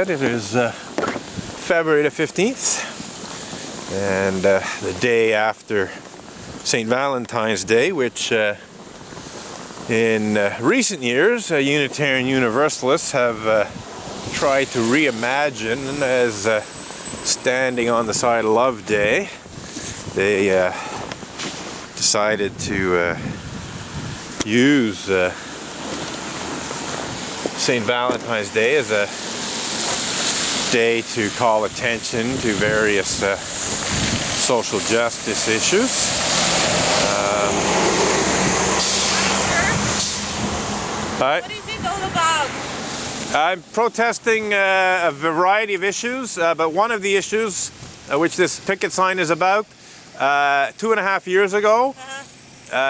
It is February the 15th, and the day after St. Valentine's Day, which in recent years Unitarian Universalists have tried to reimagine as standing on the side of Love Day. They decided to use St. Valentine's Day as a day to call attention to various social justice issues. What is it all about? I'm protesting a variety of issues, but one of the issues which this picket sign is about, 2.5 years ago,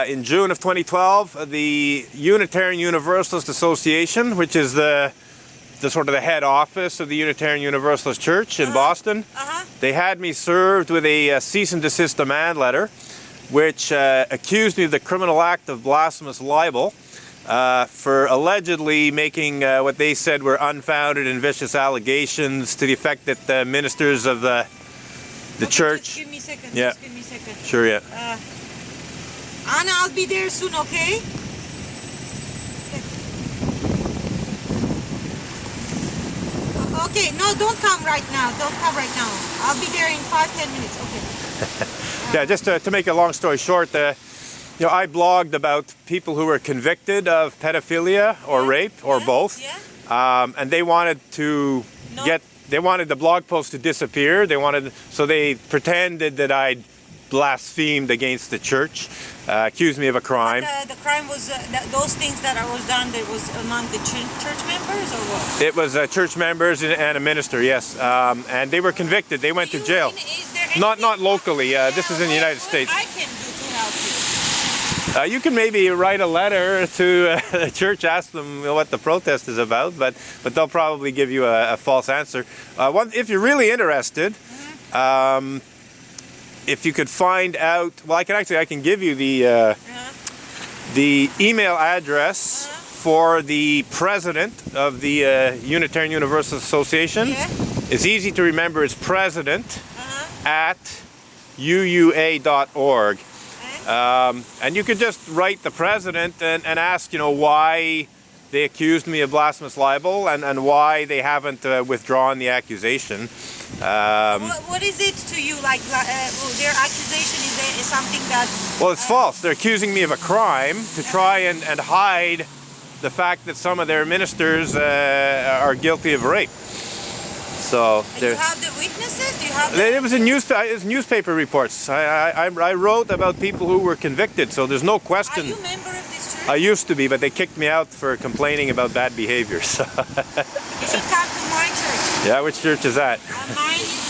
in June of 2012, the Unitarian Universalist Association, which is the sort of the head office of the Unitarian Universalist Church in Boston, they had me served with a cease and desist demand letter, which accused me of the criminal act of blasphemous libel for allegedly making what they said were unfounded and vicious allegations to the effect that the ministers of the church. Just give me a second. Yeah. Just give me a second. Sure, yeah. Anna, I'll be there soon, okay? Okay, no, don't come right now. Don't come right now. I'll be there in 5-10 minutes, okay? Yeah, just to make a long story short, I blogged about people who were convicted of pedophilia or rape or both, and they wanted to they wanted the blog post to disappear. So they pretended that I'd blasphemed against the church, accused me of a crime. The crime was those things that was done. That was among the church members, or what? It was church members and a minister, yes, and they were convicted. They went to jail. Not locally. This is in the United States. I can do to help you. You can maybe write a letter to the church, ask them what the protest is about, but they'll probably give you a false answer. If you're really interested, if you could find out, well, I can give you the email address for the president of the Unitarian Universalist Association. It's easy to remember. It's president at uua.org. And you could just write the president and ask, why they accused me of blasphemous libel and why they haven't withdrawn the accusation. What is it to you? Like their accusation is something that... Well, it's false. They're accusing me of a crime to try and hide the fact that some of their ministers are guilty of rape. So do you have the witnesses? Do you have it was in newspaper reports. I wrote about people who were convicted, so there's no question. Are you a member of this church? I used to be, but they kicked me out for complaining about bad behavior. So. You should come to my church. Yeah, which church is that? Mine is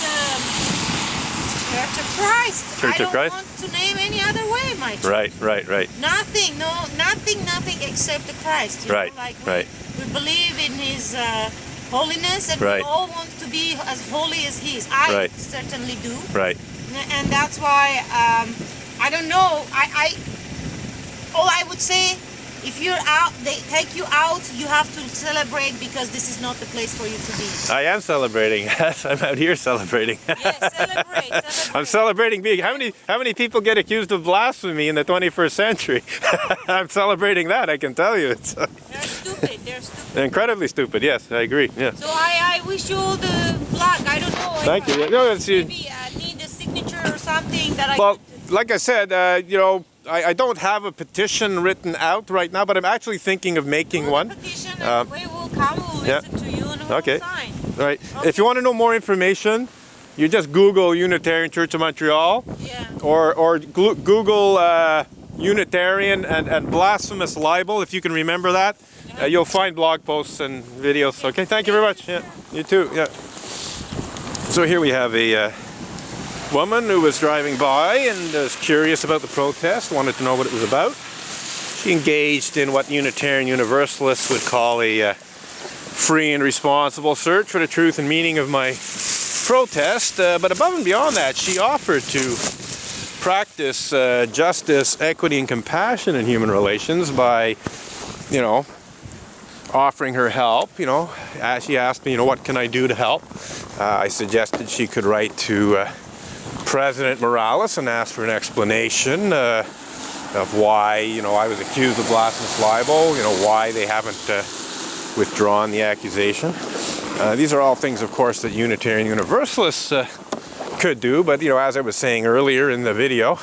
Church of Christ. Church of Christ? I don't want to name any other way my church. Right. Nothing except the Christ. You know? Like we believe in His holiness, and we all want to be as holy as He is. I certainly do. Right. And that's why I don't know. All I would say, if you're out, they take you out, you have to celebrate, because this is not the place for you to be. I am celebrating. Yes, I'm out here celebrating. Yes, celebrate. I'm celebrating being. How many people get accused of blasphemy in the 21st century? I'm celebrating that, I can tell you. They're stupid. They're stupid. Incredibly stupid. Yes, I agree. Yeah. So I wish you all the luck. I don't know. Thank you. No, maybe I need a signature or something that like I said, I don't have a petition written out right now, but I'm actually thinking of making one. Petition, and we will come, we'll listen to you, and we'll sign. Right. Okay. If you want to know more information, you just Google Unitarian Church of Montreal, or Google Unitarian and blasphemous libel, if you can remember that. You'll find blog posts and videos. Okay, thank you very much. Yeah, you too. Yeah. So here we have a woman who was driving by and was curious about the protest, wanted to know what it was about. She engaged in what Unitarian Universalists would call a free and responsible search for the truth and meaning of my protest, but above and beyond that, she offered to practice justice, equity, and compassion in human relations by, offering her help. She asked me, what can I do to help? I suggested she could write to President Morales and ask for an explanation of why, I was accused of blasphemous libel, why they haven't withdrawn the accusation. These are all things, of course, that Unitarian Universalists could do, but, as I was saying earlier in the video,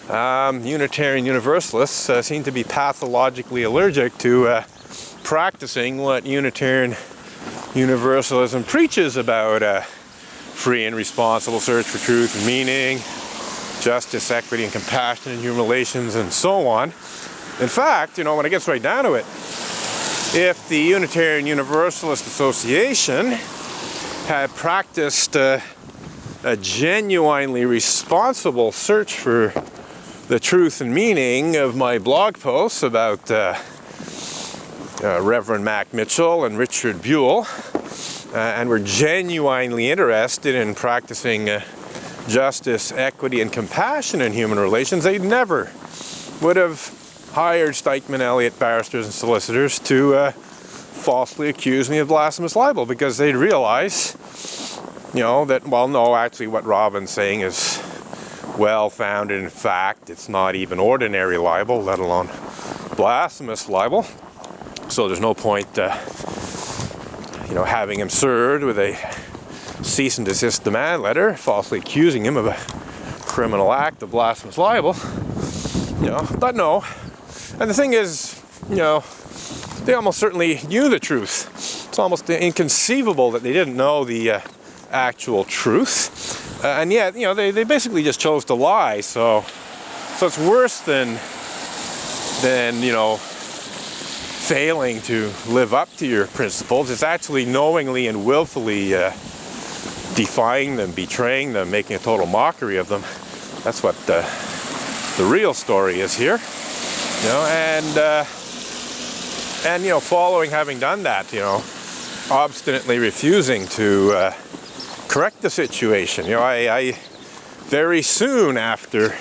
Unitarian Universalists seem to be pathologically allergic to practicing what Unitarian Universalism preaches about free and responsible search for truth and meaning, justice, equity, and compassion in human relations, and so on. In fact, when it gets right down to it, if the Unitarian Universalist Association had practiced a genuinely responsible search for the truth and meaning of my blog posts about Reverend Mac Mitchell and Richard Buell, and were genuinely interested in practicing justice, equity, and compassion in human relations, they never would have hired Stikeman Elliott barristers and solicitors to falsely accuse me of blasphemous libel, because they'd realize, that, well, no, actually what Robin's saying is well-founded in fact. It's not even ordinary libel, let alone blasphemous libel. So there's no point, having him served with a cease and desist demand letter, falsely accusing him of a criminal act of blasphemous libel. But no. And the thing is, they almost certainly knew the truth. It's almost inconceivable that they didn't know the actual truth. And yet, they basically just chose to lie. So it's worse than failing to live up to your principles. It's actually knowingly and willfully defying them, betraying them, making a total mockery of them. That's what the real story is here. And following having done that, obstinately refusing to correct the situation. I very soon after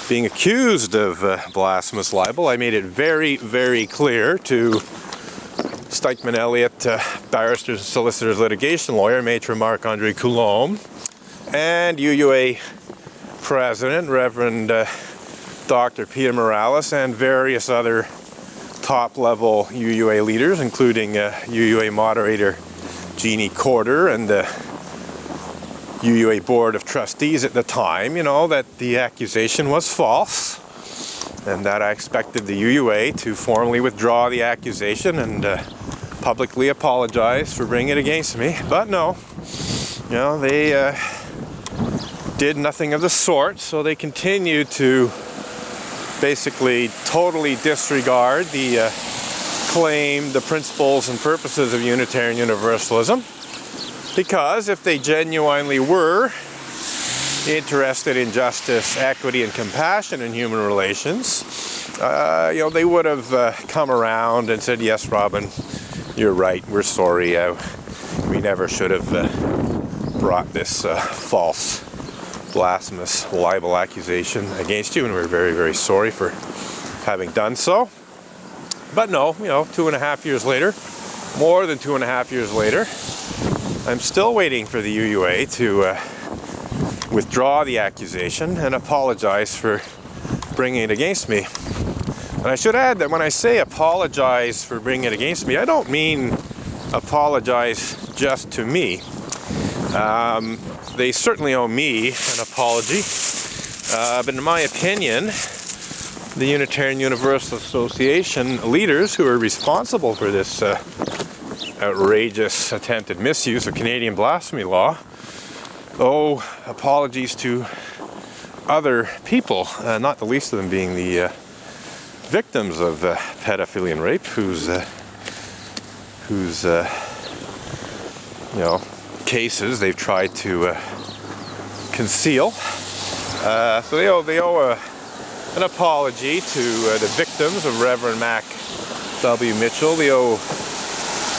being accused of blasphemous libel, I made it very, very clear to Stikeman Elliott barristers and solicitors litigation lawyer, Maitre Marc-Andre Coulombe, and UUA president, Reverend Dr. Peter Morales, and various other top-level UUA leaders, including UUA moderator Jeannie Corder and the UUA Board of Trustees at the time, that the accusation was false, and that I expected the UUA to formally withdraw the accusation and publicly apologize for bringing it against me. But no, they did nothing of the sort, so they continued to basically totally disregard the claim, the principles and purposes of Unitarian Universalism. Because if they genuinely were interested in justice, equity, and compassion in human relations, they would have come around and said, yes, Robin, you're right, we're sorry. We never should have brought this false, blasphemous libel accusation against you, and we're very, very sorry for having done so. But no, 2.5 years later, more than 2.5 years later, I'm still waiting for the UUA to withdraw the accusation and apologize for bringing it against me. And I should add that when I say apologize for bringing it against me, I don't mean apologize just to me. They certainly owe me an apology. But in my opinion, the Unitarian Universalist Association leaders who are responsible for this outrageous attempted misuse of Canadian blasphemy law owe apologies to other people, not the least of them being the victims of pedophilia and rape, whose cases they've tried to conceal. So they owe an apology to the victims of Reverend Mac W. Mitchell. They owe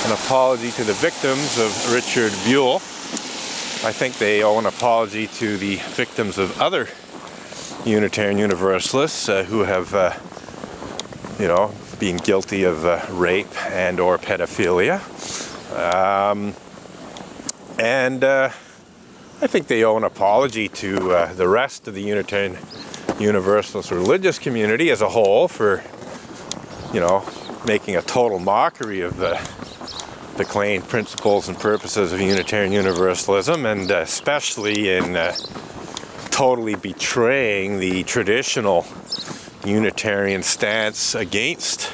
an apology to the victims of Richard Buell. I think they owe an apology to the victims of other Unitarian Universalists who have, being guilty of rape and or pedophilia. I think they owe an apology to the rest of the Unitarian Universalist religious community as a whole for, making a total mockery of the claimed principles and purposes of Unitarian Universalism, and especially in totally betraying the traditional Unitarian stance against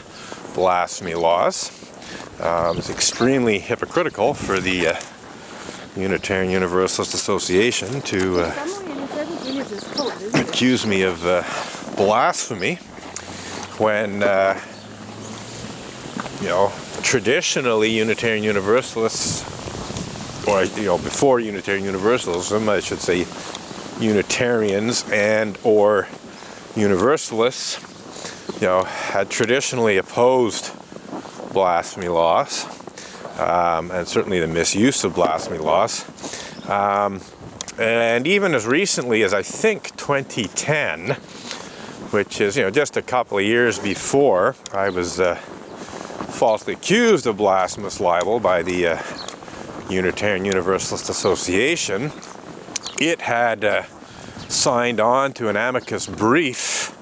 blasphemy laws. It's extremely hypocritical for the Unitarian Universalist Association to accuse me of blasphemy when, traditionally Unitarian Universalists, or before Unitarian Universalism, I should say, Unitarians and or Universalists, had traditionally opposed blasphemy laws, and certainly the misuse of blasphemy laws. And even as recently as I think 2010, which is just a couple of years before I was falsely accused of blasphemous libel by the Unitarian Universalist Association, it had signed on to an amicus brief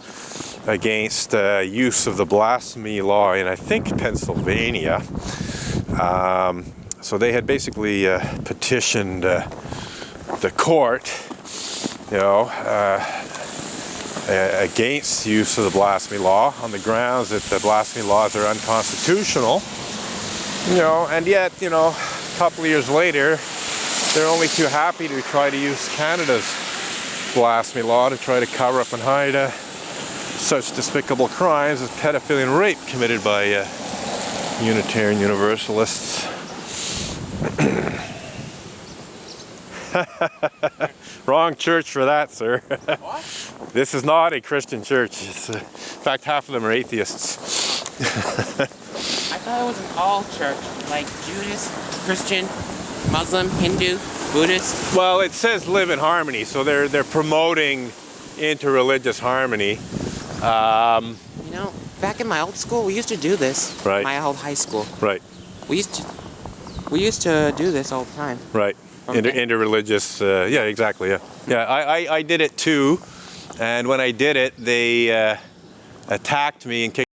against use of the blasphemy law in, I think, Pennsylvania. So they had basically petitioned the court, against use of the blasphemy law on the grounds that the blasphemy laws are unconstitutional. And yet, a couple of years later, they're only too happy to try to use Canada's blasphemy law to try to cover up and hide such despicable crimes as pedophilia and rape committed by Unitarian Universalists. Wrong church for that, sir. What? This is not a Christian church. In fact, half of them are atheists. I thought it was an all church, like Judas, Christian, Muslim, Hindu, Buddhist. Well, it says live in harmony, so they're promoting interreligious harmony. Back in my old school, we used to do this. Right. My old high school. Right. We used to do this all the time. Right. Interreligious. Yeah, exactly. Yeah. Yeah. I did it too, and when I did it, they attacked me and kicked